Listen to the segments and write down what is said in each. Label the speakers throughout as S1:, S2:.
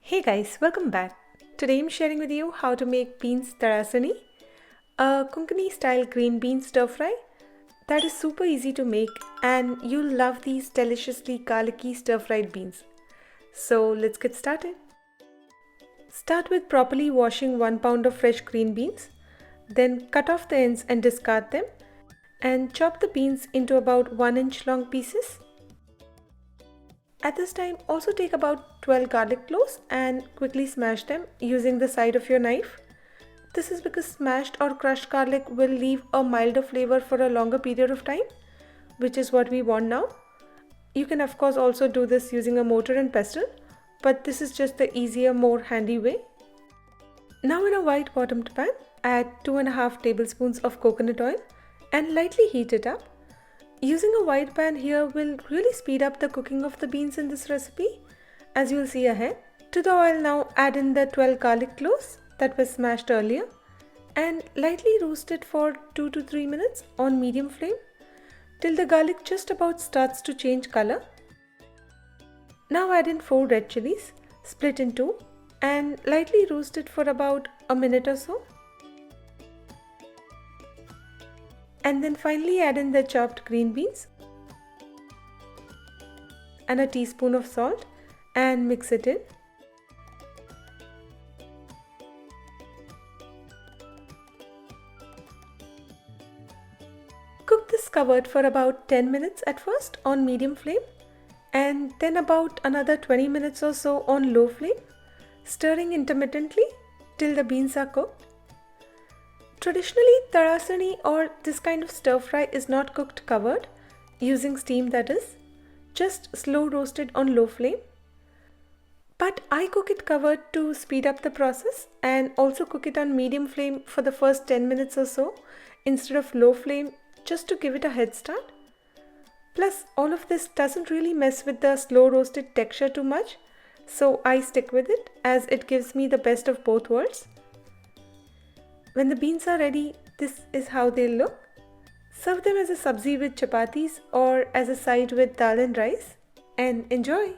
S1: Hey guys, welcome back. Today I'm sharing with you how to make beans Talasani, a Konkani style green bean stir fry that is super easy to make and you'll love these deliciously garlicky stir fried beans. So let's get started. Start with properly washing 1 pound of fresh green beans, then cut off the ends and discard them and chop the beans into about 1-inch long pieces. At this time, also take about 12 garlic cloves and quickly smash them using the side of your knife. This is because smashed or crushed garlic will leave a milder flavor for a longer period of time, which is what we want now. You can of course also do this using a mortar and pestle, but this is just the easier, more handy way. Now in a white bottomed pan, add 2.5 tablespoons of coconut oil and lightly heat it up. Using a wide pan here will really speed up the cooking of the beans in this recipe, as you will see ahead. To the oil now add in the 12 garlic cloves that were smashed earlier and lightly roast it for 2 to 3 minutes on medium flame till the garlic just about starts to change color. Now add in 4 red chillies, split in 2 and lightly roast it for about a minute or so. And then finally add in the chopped green beans and a teaspoon of salt and mix it in. Cook this covered for about 10 minutes at first on medium flame and then about another 20 minutes or so on low flame, stirring intermittently till the beans are cooked. Traditionally, Talasani or this kind of stir fry is not cooked covered, using steam that is, just slow roasted on low flame. But I cook it covered to speed up the process and also cook it on medium flame for the first 10 minutes or so instead of low flame just to give it a head start. Plus, all of this doesn't really mess with the slow roasted texture too much, so I stick with it as it gives me the best of both worlds. When the beans are ready, this is how they look. Serve them as a sabzi with chapatis or as a side with dal and rice and enjoy.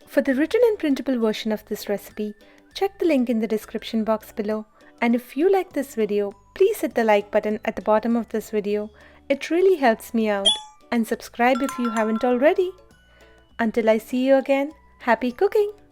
S1: For the written and printable version of this recipe, check the link in the description box below. And if you like this video, please hit the like button at the bottom of this video. It really helps me out. And subscribe if you haven't already. Until I see you again, happy cooking!